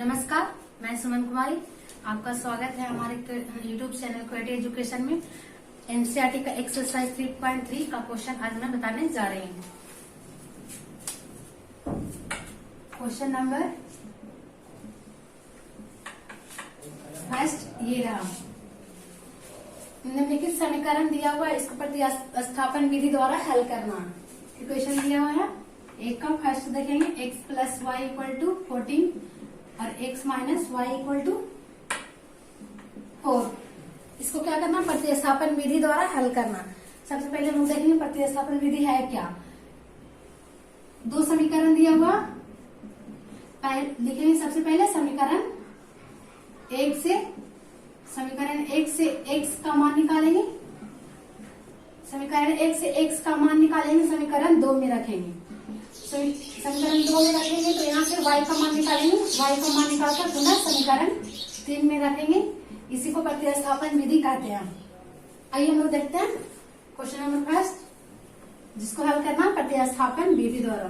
नमस्कार, मैं सुमन कुमारी। आपका स्वागत है हमारे YouTube चैनल क्वालिटी एजुकेशन में। एनसीईआरटी का एक्सरसाइज 3.3 का क्वेश्चन आज मैं बताने जा रही हूँ। क्वेश्चन नंबर फर्स्ट ये रहा। निम्नलिखित समीकरण दिया हुआ है, इसको प्रतिस्थापन विधि द्वारा हल करना। इक्वेशन दिया हुआ है, एक का फर्स्ट देखेंगे x plus y equal to 14 और x minus y equal to 4। इसको क्या करना, प्रतिस्थापन विधि द्वारा हल करना। सबसे पहले हम देखेंगे प्रतिस्थापन विधि है क्या। दो समीकरण दिया हुआ, लिखेंगे सबसे पहले समीकरण एक से x का मान निकालेंगे। समीकरण 1 से x का मान निकालेंगे, समीकरण 2 में रखेंगे। समीकरण 2 में रखेंगे तो यहाँ से y का मान निकालेंगे, y का मान निकालकर पुनः समीकरण 3 में रखेंगे। इसी को प्रतिस्थापन विधि कहते हैं। आइए हम लोग देखते हैं क्वेश्चन नंबर फर्स्ट, जिसको हल करना प्रतिस्थापन विधि द्वारा।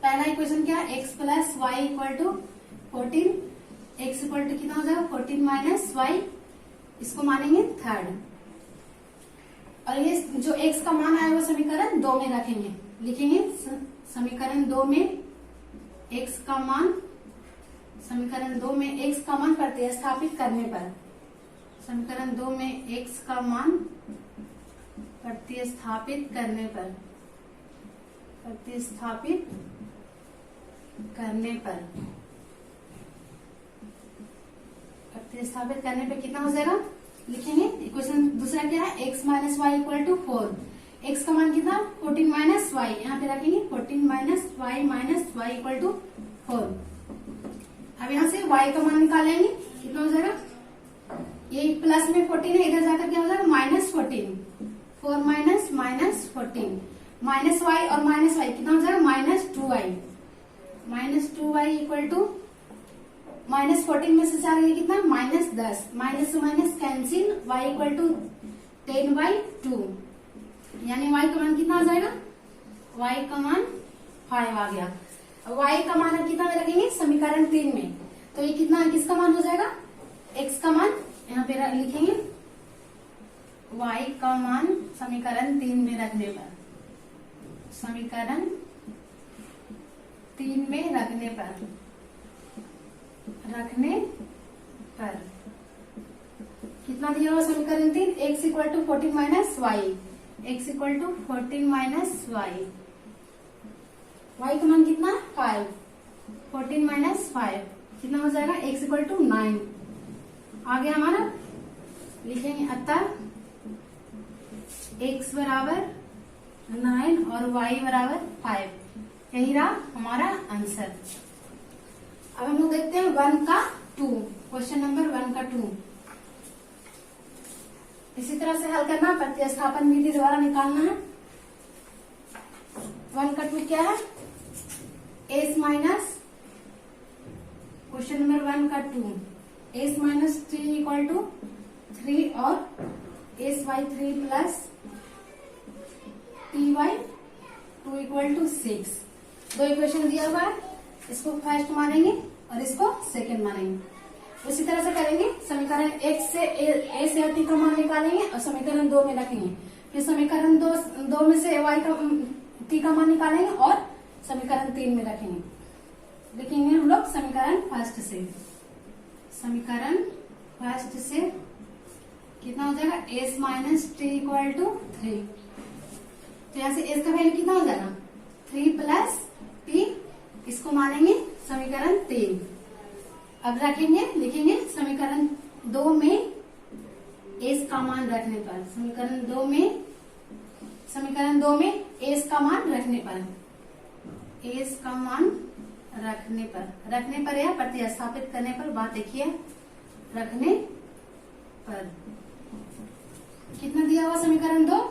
पहला इक्वेशन क्या है, x plus y equal to 14। x equal to कितना हो जाएगा 14 माइनस वाई, इसको मानेंगे थर्ड। और ये जो x का मान आया वो समीकरण 2 में रखेंगे। लिखेंगे समीकरण 2 में x का मान, समीकरण 2 में x का मान प्रतिस्थापित करने पर, समीकरण 2 में x का मान प्रतिस्थापित करने पर, प्रतिस्थापित करने पर, प्रतिस्थापित करने पर कितना हो जाएगा, लिखेंगे। इक्वेशन दूसरा क्या है, x minus y equal to 4। x का मान कितना 14 माइनस वाई, यहाँ पे रखेंगे 14 माइनस वाई इक्वल टू 4। अब यहाँ से y का मान निकालेंगे, कितना हो जाएगा, ये प्लस में 14 है, इधर जाकर क्या हो जाएगा माइनस 14। 4 माइनस 14 माइनस वाई और माइनस वाई कितना हो जाएगा minus 2y। Minus 2y equal to minus 14 में से 4 ये कितना माइनस 10, माइनस से minus cancel, y equal to 10/2, यानी y का मान कितना आ जाएगा, y का मान 5 आ गया। y का मान कितना में रखेंगे समीकरण 3 में, तो ये कितना किसका मान हो जाएगा, x का मान यहाँ पे लिखेंगे। y का मान समीकरण 3 में रखने पर, समीकरण 3 में रखने पर कितना दिया हुआ समीकरण 3, x equal to 14 minus y, x equal to 14 minus y, y का मान कितना 5, 14 माइनस 5 कितना हो जाएगा, x इक्वल टू 9 आ गया हमारा। लिखेंगे अतः x बराबर 9 और y बराबर 5, यही रहा हमारा आंसर। अब हम लोग देखते हैं 1 का 2, क्वेश्चन नंबर 1 का 2। इसी तरह से हल करना, प्रतिस्थापन विधि द्वारा निकालना है। 1 का 2 क्या है, s माइनस, क्वेश्चन नंबर 1 का 2, s माइनस 3 इक्वल टू 3 और s by 3 plus t by 2 equal to 6। दो इक्वेशन दिया हुआ है, इसको फर्स्ट मानेंगे और इसको सेकंड मानेंगे। उसी तरह से करेंगे, समीकरण 1 से a से t का मान निकालेंगे और समीकरण 2 में रखेंगे। फिर समीकरण 2 में से y का t का मान निकालेंगे और समीकरण 3 में रखेंगे। लिखेंगे हम लोग समीकरण फर्स्ट से, समीकरण फर्स्ट से कितना हो जाएगा, s minus t equal to 3। तो यहाँ से s का वैल्यू कितना हो जाएगा 3 प्लस t, इसको मानेंगे समीकरण 3। अब रखेंगे, लिखेंगे समीकरण 2 में s का मान रखने पर, समीकरण 2 में s का मान रखने पर, s का मान रखने पर या प्रतिस्थापित करने पर, बात देखिए रखने पर कितना दिया हुआ समीकरण 2,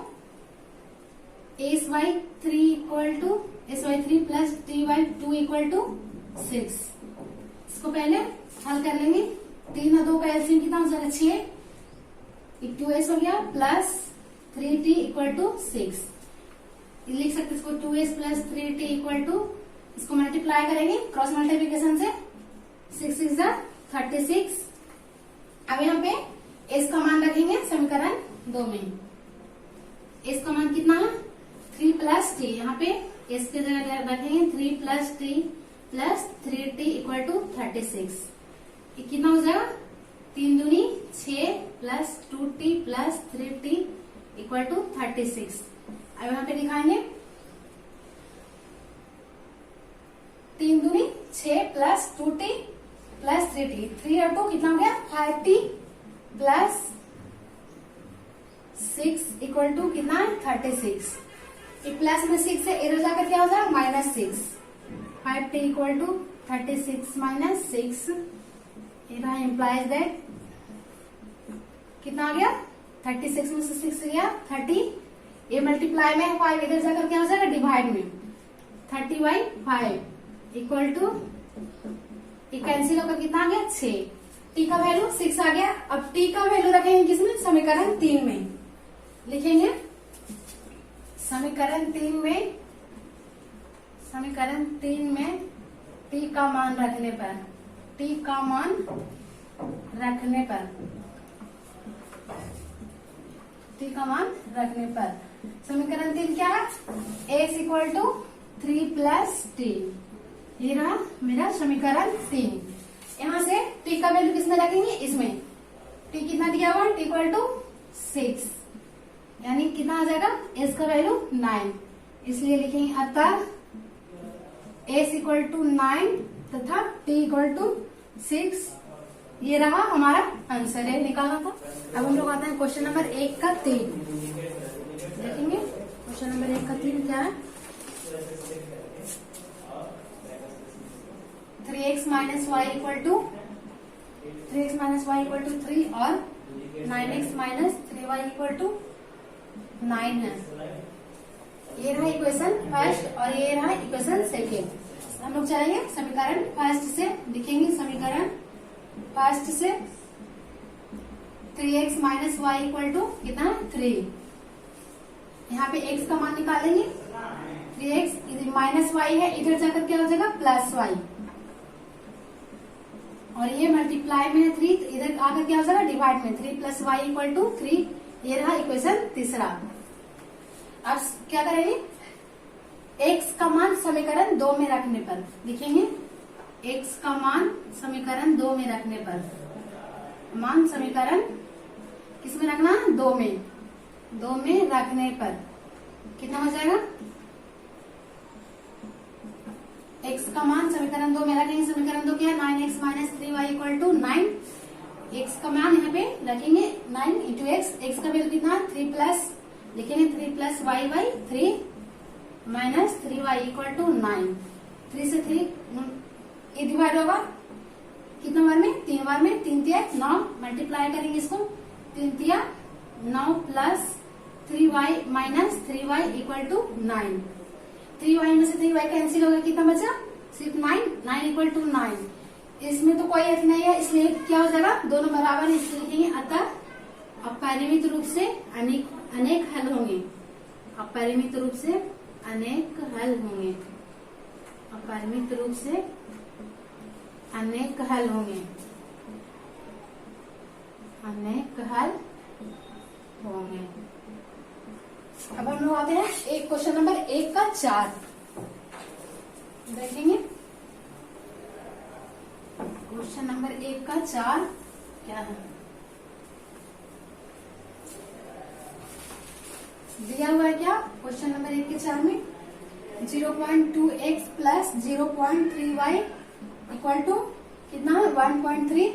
s by 3 equal to s by 3 plus t by 2 equal to 6। इसको पहले हल कर लेंगे। 3 और 2 का एलसीएम कितना हो जाएगा 6, 2s हो गया प्लस 3t इक्वल टू 6। लिख सकते इसको 2s plus 3t equal to, इसको मल्टीप्लाई करेंगे क्रॉस मल्टीप्लिकेशन से 6 6 जा 36। अब यहाँ पे s का मान रखेंगे समीकरण 2 में। s का मान कितना है 3 प्लस टी, यहाँ पे s की जगह रखेंगे 3 plus t plus 3t equal to 36। ये कितना हो जाएगा 3 दूनी 6 plus 2t plus 3t equal to 36। अब यहाँ पे दिखाएंगे 3 दूनी 6 प्लस 2t प्लस 3t, 3 और 2 कितना हो गया 5t प्लस 6 इक्वल टू कितना है 36। ये प्लस में 6 से इधर जाकर क्या हो जाएगा -6, 5t इक्वल टू 36 माइनस 6। ये इम्प्लाइज दैट कितना आ गया 36 में से 6 गया 30, ये मल्टीप्लाई में 5 इधर जाकर क्या हो जाएगा डिवाइड में 30/5 इक्वल टू ये कैंसिल होकर कितना आ गया 6। टी का वैल्यू 6 आ गया। अब टी का वैल्यू रखेंगे किसमें समीकरण 3 में, लिखेंगे समीकरण 3 में, समीकरण 3 में टी का मान रखने पर, टी का मान रखने पर, टी का मान रखने पर समीकरण 3 क्या है x equal to 3 plus t. ये रहा मेरा समीकरण 3। यहाँ से टी का वैल्यू किसमें रखेंगे इसमें, टी कितना दिया हुआ टी इक्वल टू 6, यानी कितना आ जाएगा s का वैल्यू 9, इसलिए लिखेंगे अतः s इक्वल टू 9 तथा t इक्वल टू 6। ये रहा हमारा आंसर है निकालना था। अब हम लोग आते हैं क्वेश्चन नंबर 1 का 3 देखेंगे। क्वेश्चन नंबर 1 का 3 क्या है 3x minus y equal to 3x minus y equal to 3 और 9x minus 3y equal to 9 है। ये रहा इक्वेशन फर्स्ट और ये रहा इक्वेशन सेकेंड। हम लोग चलेंगे समीकरण फर्स्ट से, लिखेंगे समीकरण फर्स्ट से 3x minus y equal to कितना 3। यहाँ पे x का मान निकालेंगे 3x, इधर माइनस वाई है इधर जाकर क्या हो जाएगा प्लस वाई, और ये मल्टीप्लाई में है 3 तो इधर आकर क्या हो जाएगा डिवाइड में 3 प्लस वाई इक्वल टू 3। ये रहा इक्वेशन तीसरा। अब क्या करेंगे x का मान समीकरण 2 में रखने पर, लिखेंगे x का मान समीकरण 2 में रखने पर, मान समीकरण किसमें रखना 2 में रखने पर कितना हो जाएगा x का मान समीकरण 2 में रखेंगे। समीकरण 2 क्या है 9x minus 3y equal to 9। x का मान यहाँ पे रखेंगे 9 इंटू x का वैल्यू कितना 3 प्लस, लिखेंगे 3 plus y by 3 minus 3y equal to 9। 3 से 3 ये डिवाइड होगा कितना बार में 3 बार में, 3 तिया 9, मल्टीप्लाई करेंगे इसको 3 तिया 9 plus 3y minus 3y equal to 9। 3y में से 3y कैंसिल होगा कितना बचा सिर्फ 9 इक्वल टू 9। इसमें तो कोई अर्थ नहीं है इसलिए क्या हो जाएगा दोनों बराबर, इसलिए लिखेंगे अतः अपरिमित रूप से अनेक हल होंगे, अपरिमित रूप से अनेक हल होंगे, अपरिमित रूप से अनेक हल होंगे, अनेक हल होंगे। अब हम लोग आते हैं एक क्वेश्चन नंबर 1 का 4 देखेंगे। क्वेश्चन नंबर 1 का 4 क्या है दिया हुआ है क्या क्वेश्चन नंबर 1 के 4 में 0.2x plus 0.3y equal to कितना है 1.3,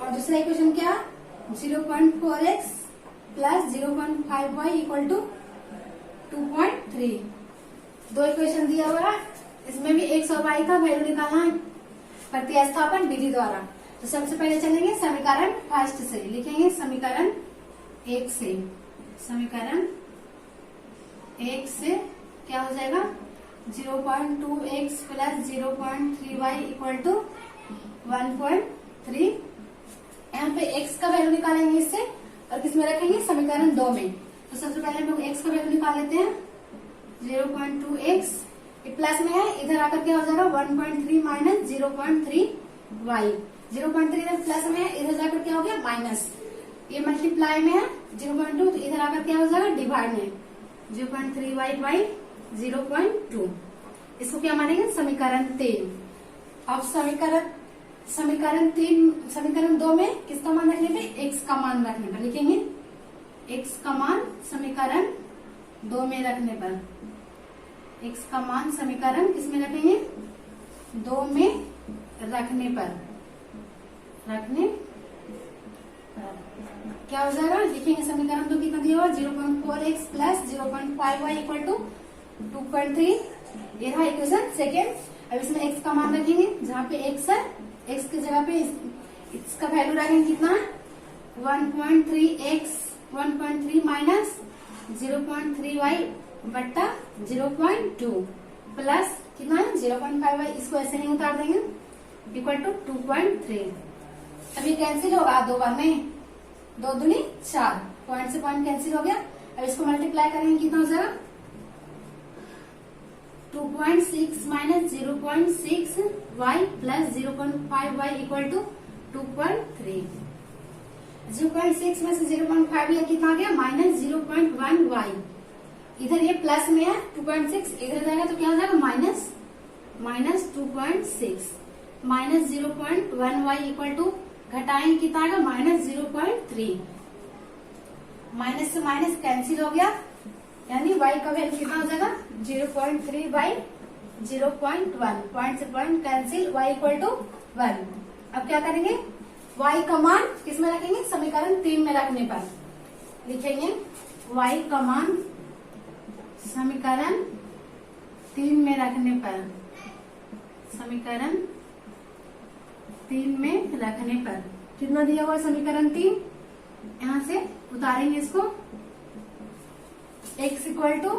और दूसरा इक्वेशन क्या 0.4x plus 0.5y equal to 2.3। दो इक्वेशन दिया हुआ है, इसमें भी x और y का वैल्यू निकालना है प्रतिस्थापन विधि द्वारा। तो सबसे पहले चलेंगे समीकरण फर्स्ट से, लिखेंगे समीकरण 1 से, समीकरण 1 से क्या हो जाएगा 0.2x plus 0.3y equal to 1.3। यहाँ पे x का वैल्यू निकालेंगे इससे और किसमें रखेंगे समीकरण 2 में। तो सबसे पहले हम लोग x का वैल्यू निकाल लेते हैं 0.2x प्लस में है इधर आकर क्या हो जाएगा 1.3 माइनस 0.3 वाई। 0.3 इधर प्लस में है, इधर जाकर क्या हो गया माइनस, ये मल्टीप्लाई में है 0.2 तो इधर आकर क्या हो जाएगा डिवाइड में 0.3 वाई बाई 0.2। इसको क्या मानेंगे समीकरण 3। अब समीकरण 2 में किसका मान रखने पे x का मान रखने पर लिखेंगे, x का मान समीकरण 2 में रखने पर, x का मान समीकरण किसमें रखेंगे 2 में रखने पर क्या हो जाएगा लिखेंगे समीकरण 2 कितना दिया हुआ 0.4x plus 0.5y equal to 2.3। ये रहा इक्वेशन सेकेंड। अब इसमें x का मान रखेंगे, जहाँ पे x है x की जगह पे इसका वैल्यू रखेंगे कितना 1.3x 1.3 माइनस 0.3y बट्टा 0.2 प्लस कितना है 0.5y, इसको ऐसे नहीं उतार देंगे इक्वल टू 2.3। अभी कैंसिल होगा 2 बार में, 2 दूनी 4, पॉइंट से पॉइंट कैंसिल हो गया। अब इसको मल्टीप्लाई करेंगे कितना हो जाएगा 2.6 minus 0.6y plus 0.5y equal to 2.3। 0.6 में से 0.5 ये कितना आ गया माइनस 0.1y, इधर ये प्लस में है 2.6, इधर जाएगा तो क्या हो जाएगा minus 2.6 minus 0.1y equal to घटाएंगे कितना आएगा माइनस 0.3। माइनस से माइनस कैंसिल हो गया, यानी y का वैल्यू कितना हो जाएगा 0.3 बाई 0.1, पॉइंट से point cancel y equal to 1। अब क्या करेंगे y का मान किसमें रखेंगे समीकरण 3 में रखने पर लिखेंगे y का मान समीकरण 3 में रखने पर, समीकरण 3 में रखने पर कितना दिया हुआ समीकरण 3, यहाँ से उतारेंगे इसको x equal to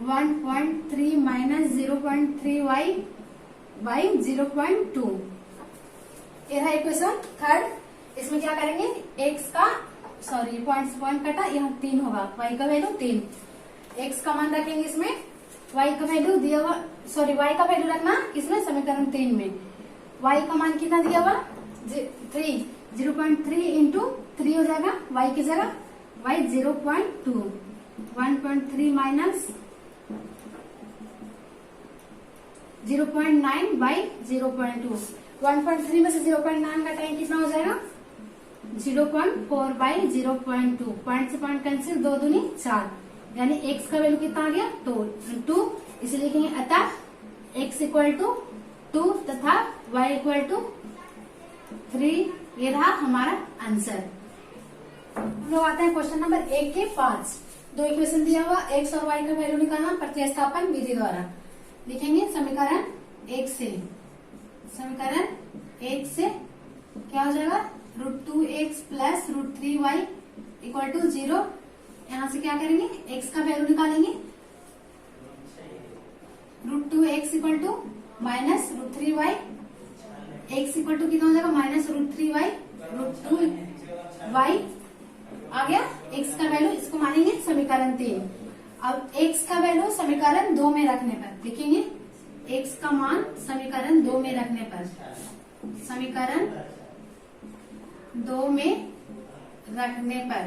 1.3 minus 0.3y by 0.2। ये रहा इक्वेशन थर्ड। इसमें क्या करेंगे x का सॉरी पॉइंट कटा, यहाँ 3 होगा, y का वैल्यू 3, x का मान रखेंगे इसमें, y का वैल्यू दिया हुआ सॉरी y का वैल्यू रखना इसमें समीकरण 3 में, y का मान कितना दिया हुआ 3, 0.3 इंटू 3 हो जाएगा y की जगह y 0.2, 1.3 माइनस 0.9 बाई 0.2, 1.3 में से 0.9 का टाइम कितना हो जाएगा 0.4 बाई 0.2, पॉइंट से पॉइंट कैंसिल, 2 दूनी 4, यानी x का वैल्यू कितना आ गया 2, इसलिए लिखेंगे अतः x इक्वल टू 2 तथा y इक्वल टू 3। ये रहा हमारा आंसर। हम लोग आते हैं क्वेश्चन नंबर 1 के 5। 2 इक्वेशन दिया हुआ x और y का वैल्यू निकालना प्रतिस्थापन विधि द्वारा। लिखेंगे समीकरण 1 से, समीकरण 1 से क्या हो जाएगा √2x plus √3y equal to 0। यहाँ से क्या करेंगे x का वैल्यू निकालेंगे, √2x equal to minus √3y, x equal to कितना हो जाएगा माइनस √3y, √2y आ गया x का वैल्यू, इसको मानेंगे समीकरण 3। अब x का वैल्यू समीकरण 2 में रखने पर लिखेंगे x का मान समीकरण 2 में रखने पर, समीकरण 2 में रखने पर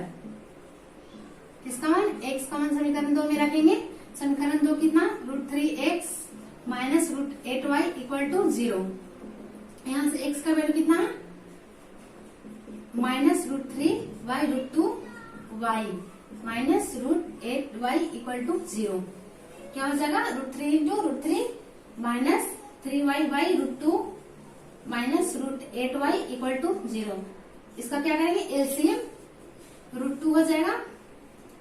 किसका मान x का मान समीकरण 2 में रखेंगे, समीकरण 2 कितना √3x minus √8y equal to 0। यहाँ से x का वैल्यू कितना है minus √3y √2y minus √8y equal to 0। क्या हो जाएगा √3 into √3 minus 3y by √2 minus √8y equal to 0। इसका क्या करेंगे एलसीएम, √2 हो जाएगा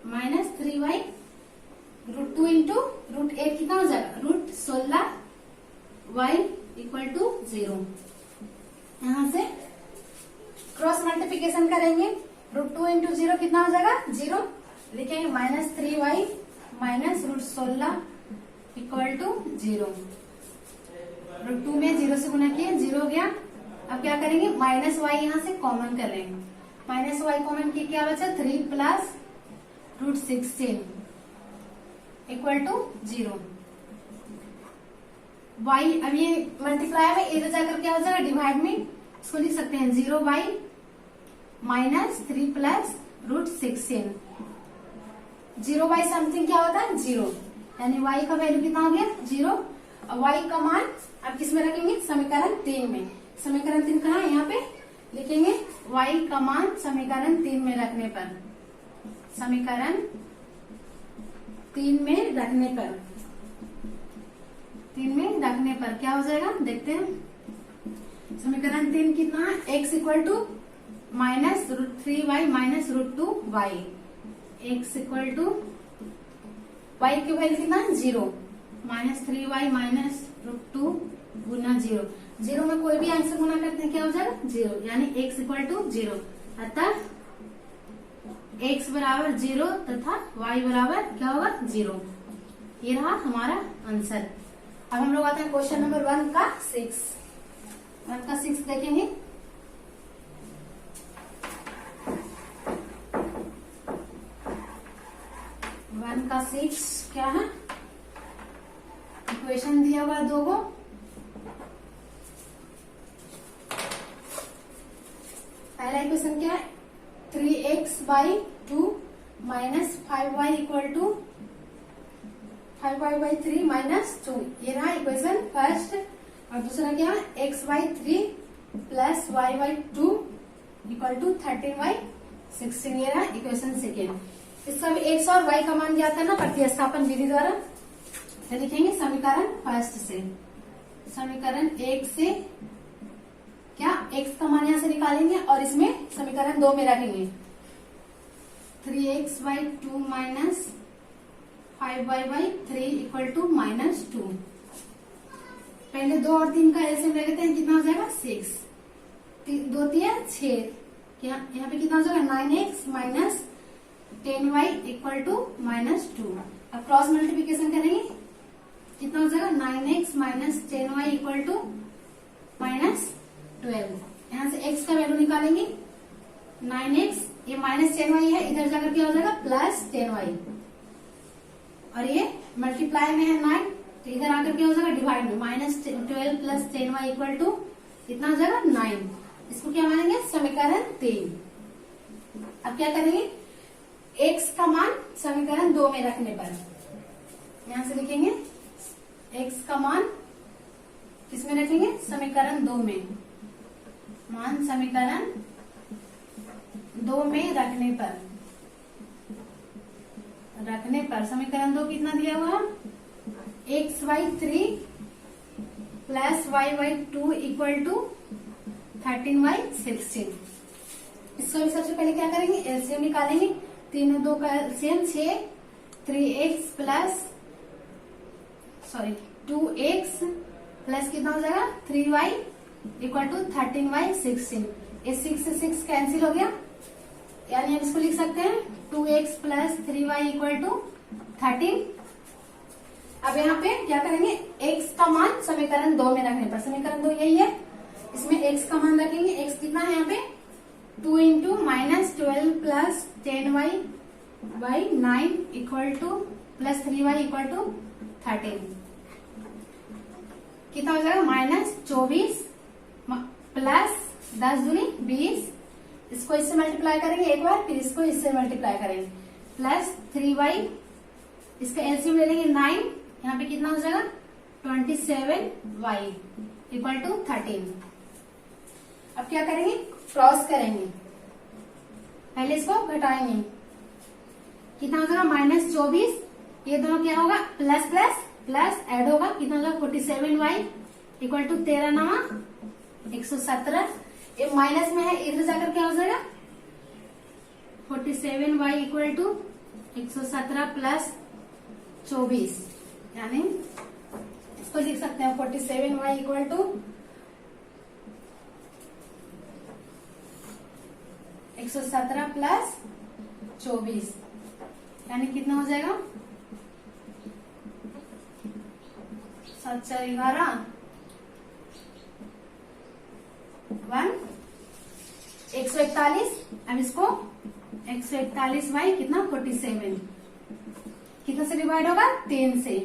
माइनस 3y, √2 इंटू √8 कितना हो जाएगा √16y इक्वल टू 0। यहाँ से क्रॉस मल्टीप्लिकेशन करेंगे, √2 इंटू 0 कितना हो जाएगा 0, लिखेंगे minus 3y minus √16 equal to 0। √2 में 0 से गुना किए 0 हो गया। अब क्या करेंगे माइनस y यहाँ से कॉमन कर लेंगे, माइनस y कॉमन किए क्या बचा 3 प्लस √16 इक्वल टू 0। y, अब ये मल्टीप्लाई में इधर जाकर क्या हो जाएगा, डिवाइड में इसको लिख सकते हैं 0/-3 प्लस √16। 0 समथिंग क्या होता है, 0, यानी y का वैल्यू कितना हो गया, 0। और y का मान अब किस में रखेंगे, समीकरण 3 में। समीकरण 3 कहाँ है, यहाँ पे लिखेंगे y का मान समीकरण 3 में रखने पर, समीकरण 3 में रखने पर, 3 में रखने पर क्या हो जाएगा, देखते हैं। समीकरण 3 कितना है, x equal to -√3y minus √2y, x equal to y की वैल्यू कितना है, 0, -3y माइनस √2 गुना 0। 0 में कोई भी आंसर गुना करते हैं क्या हो जाएगा, 0, यानी x इक्वल टू 0। अतः x बराबर 0 तथा y बराबर क्या होगा, 0। ये रहा हमारा आंसर। अब हम लोग आते हैं क्वेश्चन नंबर 1 का 6 देखेंगे। वन का 6 क्या है, इक्वेशन दिया हुआ 2 को। पहला इक्वेशन क्या है, 3x/2 minus 5y equal to 5y/3 minus 2, ये रहा इक्वेशन फर्स्ट। और दूसरा क्या है, x/3 plus y/2 equal to 13y/16, ये रहा इक्वेशन सेकेंड। इसका भी x और y का मान ज्ञात करना प्रतिस्थापन विधि द्वारा। तो लिखेंगे समीकरण फर्स्ट से, समीकरण 1 से क्या x का मान यहां से निकालेंगे और इसमें समीकरण 2 में रखेंगे। 3x/2 minus 5y/3 equal to -2। पहले 2 और 3 का एलसीएम ले लेते हैं, कितना हो जाएगा, 6, 2 3 6, यहाँ पे कितना हो जाएगा, 9x minus 10y equal to -2। अब क्रॉस मल्टीप्लीकेशन करेंगे, कितना हो जाएगा, 9x minus 10y equal to -12। यहाँ से x का वैल्यू निकालेंगे, 9x, ये -10y है, इधर जाकर क्या हो जाएगा, +10y। और ये मल्टीप्लाई में है 9, तो इधर आकर क्या हो जाएगा, डिवाइड में, -12 प्लस 10y इक्वल टू कितना हो जाएगा, 9। इसको क्या मानेंगे, समीकरण 3। अब क्या करेंगे, x का मान समीकरण 2 में रखने पर यहां से लिखेंगे x का मान किसमें रखेंगे, समीकरण 2 में। मान समीकरण 2 में रखने पर समीकरण 2 कितना दिया हुआ, x/3 plus y/2 equal to 13y/16। इसको भी सबसे पहले क्या करेंगे, एलसीएम निकालेंगे। 3 और 2 का LCM 6, 3x plus 2x plus कितना हो जाएगा, 3y इक्वल टू 13y/16। ये 6 से 6 कैंसिल हो गया, यानी हम इसको लिख सकते हैं 2x plus 3y equal to 13। अब यहाँ पे क्या करेंगे, x का मान समीकरण 2 में रखने पर, समीकरण 2 यही है, इसमें x का मान रखेंगे। x कितना है यहाँ पे, 2 into -12 plus 10y/9 equal to plus 3y equal to 13। कितना हो जाएगा, -24 प्लस 10 दूनी 20। इसको इससे मल्टीप्लाई करेंगे एक बार, फिर इसको इससे मल्टीप्लाई करेंगे, प्लस 3y, इसका एलसीएम ले लेंगे 9, यहाँ पे कितना हो जाएगा, 27y इक्वल टू 13। अब क्या करेंगे, क्रॉस करेंगे, पहले इसको घटाएंगे, कितना हो जाएगा, -24, ये दोनों क्या होगा, प्लस प्लस प्लस ऐड होगा, कितना होगा, 47y इक्वल टू 13 9 117। ये माइनस में है, इधर जाकर क्या हो जाएगा, 47y इक्वल टू 117 प्लस 24, यानी इसको लिख सकते हैं 47y इक्वल टू 117 प्लस 24, यानी कितना हो जाएगा, 7 4 11 141। अब इसको 141y कितना, 47, कितना से डिवाइड होगा, 3 से,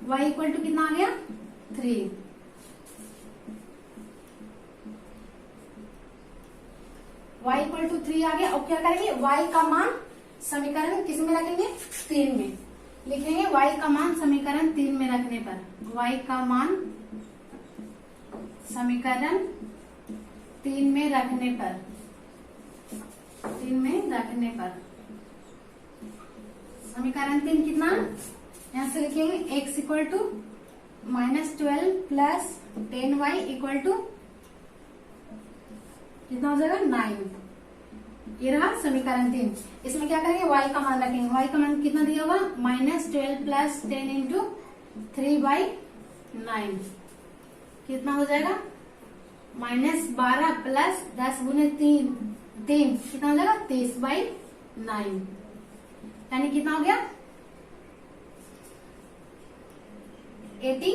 y इक्वल टू कितना आ गया, 3। y इक्वल टू 3 आ गया। अब क्या करेंगे, y का मान समीकरण किस में रखेंगे, 3 में लिखेंगे। y का मान समीकरण 3 में रखने पर, y का मान समीकरण 3 में रखने पर, 3 में रखने पर समीकरण 3 कितना, यहां से लिखेंगे x equal to -12 plus 10y equal to कितना हो जाएगा, 9। ये रहा समीकरण 3। इसमें क्या करेंगे, y का मान रखेंगे। y का मान कितना दिया होगा, -12 प्लस 10 इंटू 3/9 कितना हो जाएगा, -12 प्लस 10 गुने 3 कितना हो जाएगा, 30/9 यानी कितना हो गया, 18।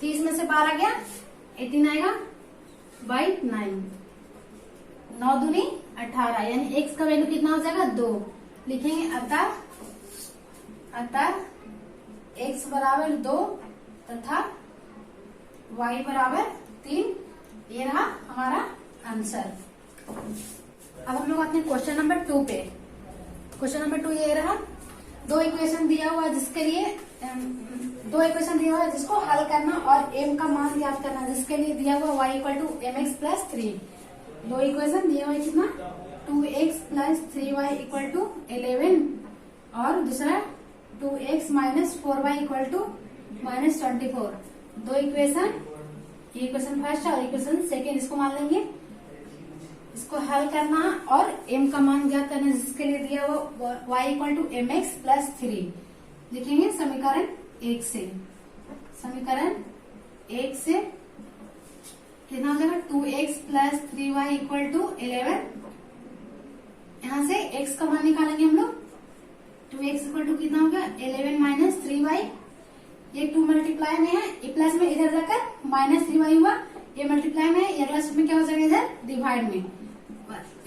30 में से 12 गया, 18 आएगा बाई 9। 9 दूनी 18 यानी x का वैल्यू कितना हो जाएगा, 2 लिखेंगे। अतः x बराबर 2 तथा y बराबर 3। ये रहा हमारा आंसर। अब हम लोग अपने क्वेश्चन नंबर 2 पे, क्वेश्चन नंबर 2 ये रहा। दो इक्वेशन दिया हुआ जिसको हल करना और m का मान ज्ञात करना, जिसके लिए दिया हुआ y equal to mx plus 3। दो इक्वेशन दिया हुआ कितना, 2x plus 3y equal to 11 और दूसरा 2x minus 4y equal to -24। दो इक्वेशन, ये इक्वेशन फर्स्ट और इक्वेशन सेकेंड, इसको मान लेंगे। इसको हल करना और m का मान ज्ञात करना, जिसके लिए दिया हुआ y equal to mx plus 3 लिखेंगे समीकरण 1 से। समीकरण 1 से कितना हो जाएगा, 2x plus 3y equal to 11। यहां से x का मान निकालेंगे हम लोग। 2x इक्वल टू कितना हो गया, 11 माइनस 3y। ये 2 मल्टीप्लाई में है, ये प्लस में इधर जाकर -3y हुआ। ये मल्टीप्लाई में है, ये प्लस में क्या हो जाएगा, इधर डिवाइड में।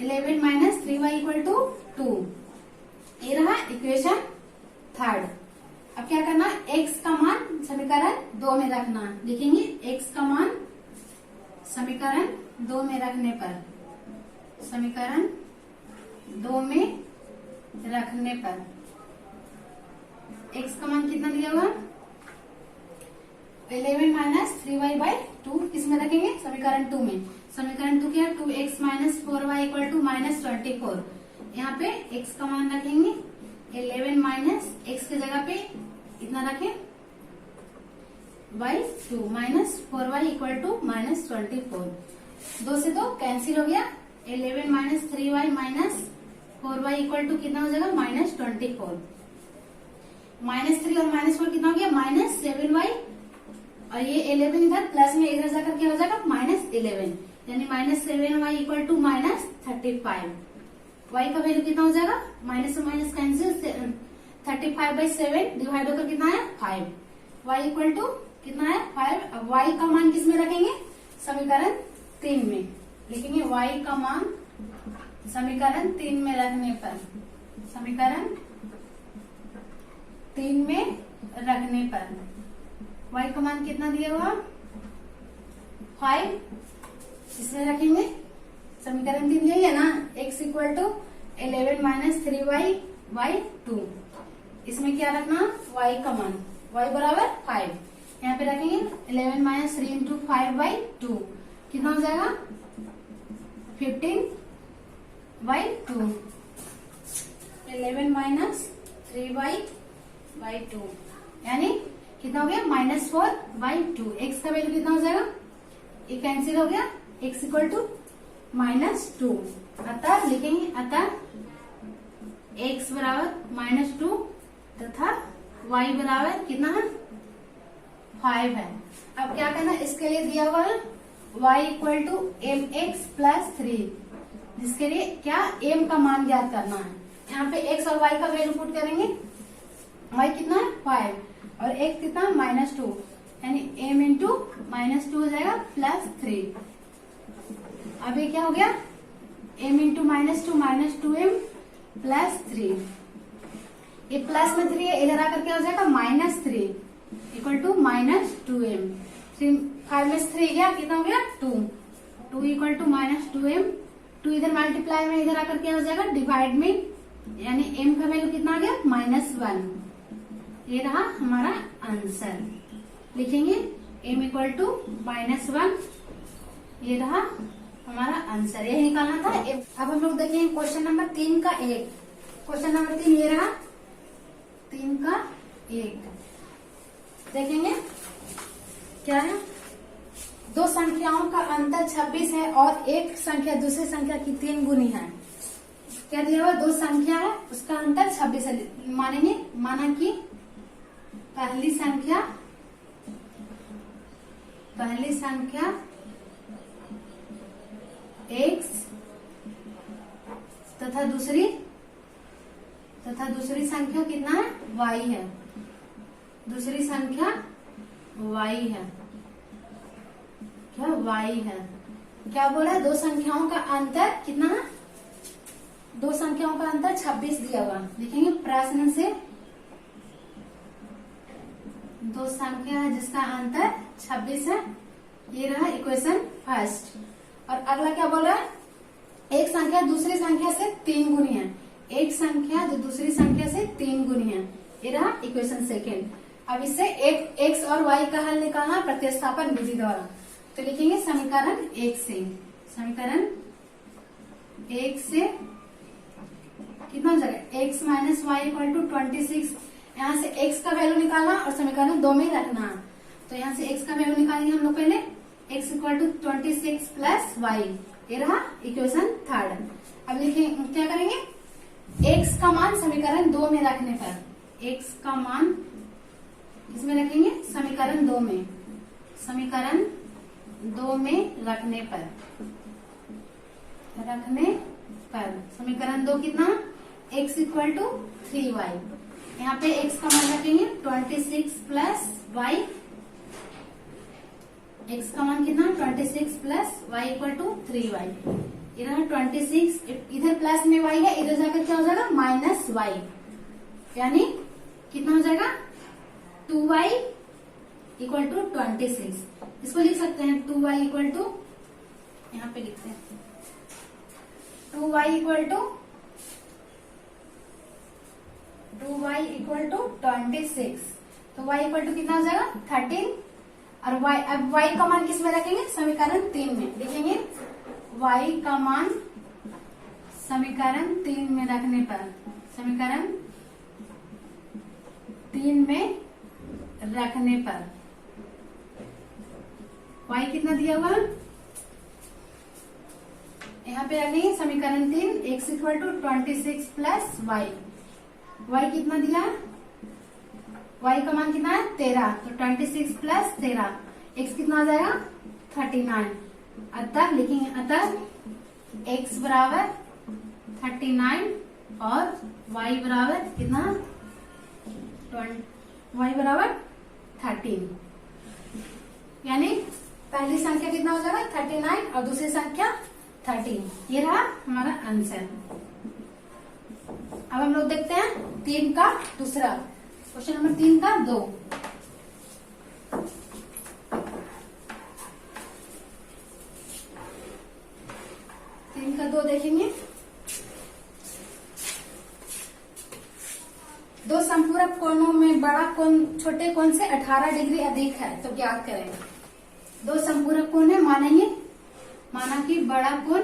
11 माइनस 3y इक्वल टू 2। ये रहा इक्वेशन थर्ड। अब क्या करना, x का मान समीकरण 2 में रखना। लिखेंगे x का मान समीकरण 2 में रखने पर, समीकरण 2 में रखने पर x का मान कितना दिया हुआ, 11 माइनस 3y बाई 2 किसमें रखेंगे, समीकरण 2 में। समीकरण 2 क्या है, 2x minus 4y equal to -24। यहाँ पे x का मान रखेंगे 11 माइनस x की जगह पे इतना रखें by 2 minus 4y equal to -24। 2 से 2 कैंसिल हो गया। 11 minus 3y minus 4y equal to कितना हो जाएगा, -24। -3 और -4 कितना हो गया, -7y। और ये 11 इधर प्लस में इधर जाकर क्या हो जाएगा, -11 यानी -7y इक्वल टू -35। y का वैल्यू कितना हो जाएगा, माइनस से माइनस कैंसिल, 35/7 डिवाइड होकर कितना है, 5। y इक्वल टू कितना है, 5। अब y का मान किस में रखेंगे, समीकरण 3 में। लिखेंगे y का मान समीकरण 3 में रखने पर, समीकरण 3 में रखने पर y का मान कितना दिया हुआ, 5। इसमें रखेंगे समीकरण 3 यही है ना, x equal to 11 minus 3y by 2। इसमें क्या रखना, y का मान, y बराबर 5। यहाँ पे रखेंगे 11 माइनस 3 इंटू 5/2 कितना हो जाएगा, 15/2। 11 माइनस 3y/2 यानी कितना हो गया, -4/2। x का वैल्यू कितना हो जाएगा, ये कैंसिल हो गया, x इक्वल टू -2। अतः लिखेंगे, अतः x बराबर -2 तथा y बराबर कितना है, 5 है। अब क्या करना, इसके लिए दिया हुआ है y equal to mx plus 3, जिसके लिए क्या, m का मान ज्ञात करना है। यहाँ पे x और y का वैल्यू पुट करेंगे। y कितना है, 5 और x कितना, -2 यानी m इंटू -2 हो जाएगा प्लस 3। अब ये क्या हो गया, m इंटू -2 2m प्लस 3। ये प्लस में 3 है, इधर आकर क्या हो जाएगा, -3 इक्वल टू -2m। 5 में से 3 गया, कितना हो गया, 2 इक्वल टू -2m 2 इधर मल्टीप्लाई में इधर आकर क्या हो जाएगा डिवाइड में, यानी m का वैल्यू कितना आ गया -1। ये रहा हमारा आंसर। लिखेंगे m इक्वल टू -1, ये रहा हमारा आंसर। यही निकालना था। अब हम लोग देखेंगे क्वेश्चन नंबर 3 का 1। क्वेश्चन नंबर 3 ये रहा 3 का 1। देखेंगे क्या है। दो संख्याओं का अंतर 26 है और एक संख्या दूसरी संख्या की 3 गुनी है। क्या दिया हुआ, दो संख्या है उसका अंतर 26 है। मानेंगे, माना कि पहली संख्या x तथा दूसरी संख्या कितना है y है। दूसरी संख्या y है, क्या y है। क्या बोला है, दो संख्याओं का अंतर कितना है, दो संख्याओं का अंतर 26 दिया हुआ। लिखेंगे प्रश्न से दो संख्या है जिसका अंतर 26 है। ये रहा इक्वेशन फर्स्ट। और अगला क्या बोल रहा है, एक संख्या दूसरी संख्या से 3 गुनी है। एक संख्या जो दूसरी संख्या से 3 गुनी है। ये रहा इक्वेशन सेकेंड। अब इससे एक x और y का हल निकालना प्रतिस्थापन विधि द्वारा। तो लिखेंगे समीकरण 1 से, समीकरण 1 से कितना हो जाएगा x minus y equal to 26। यहाँ से x का वैल्यू निकालना और समीकरण 2 में रखना। तो यहाँ से x का वैल्यू निकालेंगे हम लोग पहले, x equal to 26 plus y. ये रहा इक्वेशन थर्ड। अब लिखेंगे क्या करेंगे, x का मान समीकरण 2 में रखने पर, x का मान किसमें रखेंगे, समीकरण 2 में, समीकरण 2 में रखने पर समीकरण 2 कितना, x इक्वल टू 3y। यहाँ पे x का मान रखेंगे 26 प्लस वाई। x का मान कितना 26 plus y equal to 3y। इधर 26, इधर प्लस में y है, इधर जाकर क्या हो जाएगा माइनस y, यानी कितना हो जाएगा 2y इक्वल टू 26। इसको लिख सकते हैं 2y इक्वल टू, यहाँ पे लिखते हैं 2y इक्वल टू 26। तो y इक्वल टू कितना हो जाएगा 13। और y, अब y का मान किस में रखेंगे, समीकरण 3 में। लिखेंगे y का मान समीकरण 3 में रखने पर, समीकरण 3 में रखने पर y कितना दिया हुआ, यहाँ पे रखेंगे समीकरण 3, x equal to 26 plus y. y कितना दिया, y का मान कितना है 13, तो 26 प्लस 13, x कितना आ जाएगा 39। अतः लिखेंगे, अतः x बराबर 39 और y बराबर कितना, y बराबर 13। यानी पहली संख्या कितना हो जाएगा 39 और दूसरी संख्या 13। ये रहा हमारा आंसर। अब हम लोग देखते हैं 3 का दूसरा, क्वेश्चन नंबर 3 का 2। तीन का 2 देखेंगे। दो संपूरक कोणों में बड़ा कोण छोटे कोण से 18 डिग्री अधिक है, तो ज्ञात करें। दो संपूरक कोण है, मानेंगे, माना कि बड़ा कोण,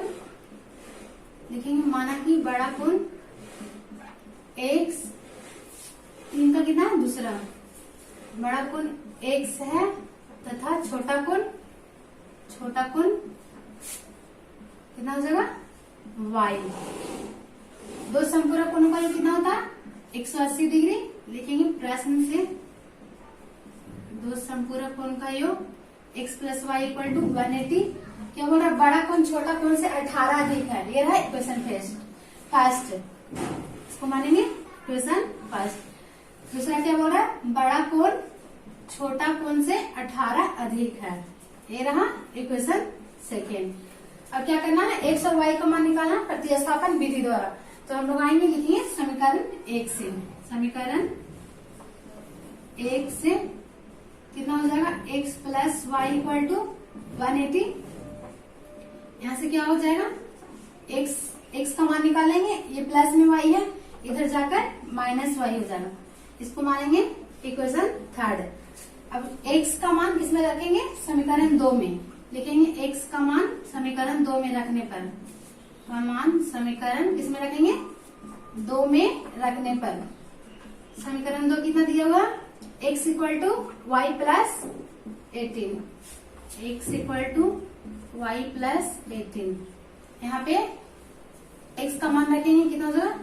लिखेंगे माना कि बड़ा कोण x, 3 का कितना दूसरा, बड़ा कोण x है तथा छोटा कोण कितना हो जाएगा y। दो संपूरक कोणों का ये कितना होता है 180 डिग्री। लिखेंगे प्रश्न से दो संपूरक कोण का योग x plus y equal to 180। क्या बोल रहा है, बड़ा कोण छोटा कोण से 18 अधिक है। ये रहा इक्वेशन फर्स्ट, इसको मानेंगे इक्वेशन फर्स्ट। दूसरा क्या बोल रहा है, बड़ा कोण छोटा कोण से 18 अधिक है। ये रहा इक्वेशन सेकेंड। अब क्या करना है, x और y का मान निकालना प्रतिस्थापन विधि द्वारा। तो हम लोग आएंगे, लिखेंगे समीकरण 1 से, समीकरण 1 से कितना हो जाएगा x plus y equal to 180। यहाँ से क्या हो जाएगा एक्स का मान निकालेंगे, ये प्लस में y है, इधर जाकर माइनस y हो जाएगा। इसको मानेंगे इक्वेशन थर्ड। अब x का मान किसमें रखेंगे, समीकरण 2 में लिखेंगे। x का मान समीकरण 2 में रखने पर, मान समीकरण किसमें रखेंगे, 2 में रखने पर समीकरण 2 कितना दिया हुआ, x equal to y plus 18, x equal to y plus 18। यहाँ पे x का मान रखेंगे कितना हो जाएगा,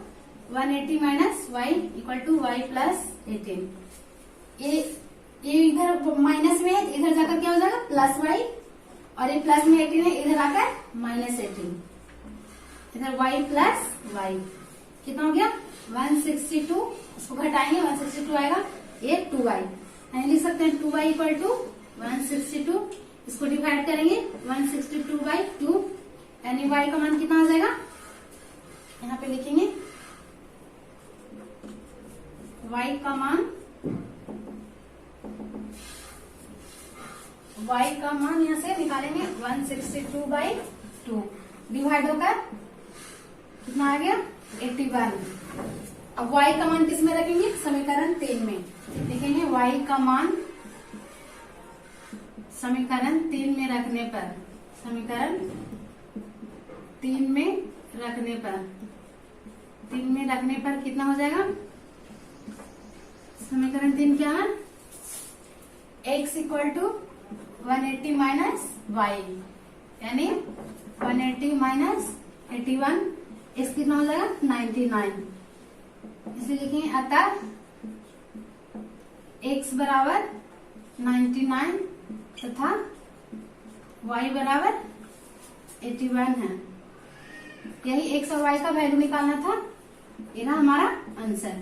180 minus y equal to y plus 18। ये इधर माइनस में है, इधर जाकर क्या हो जाएगा प्लस वाई, और ये प्लस में 18 है, इधर आकर माइनस 18, इधर y प्लस वाई कितना हो गया 162। इसको घटाएंगे 162 आएगा, ये 2y यानी लिख सकते हैं 2y इक्वल टू 162। इसको डिवाइड करेंगे 162/2 यानी y का मान कितना आ जाएगा, यहाँ पे लिखेंगे y का मान यहाँ से निकालेंगे 162/2 डिवाइड होकर कितना आ गया 81। अब y का मान किस में रखेंगे, समीकरण 3 में लिखेंगे। y का मान समीकरण 3 में रखने पर, समीकरण 3 में रखने पर कितना हो जाएगा, समीकरण 3 क्या है, x equal to 180 minus y यानी 180 माइनस 81, इस कितना हो जाएगा 99। इसे लिखेंगे अतः x बराबर 99 तथा y बराबर 81 है। यही x और y का वैल्यू निकालना था, ये ना हमारा आंसर।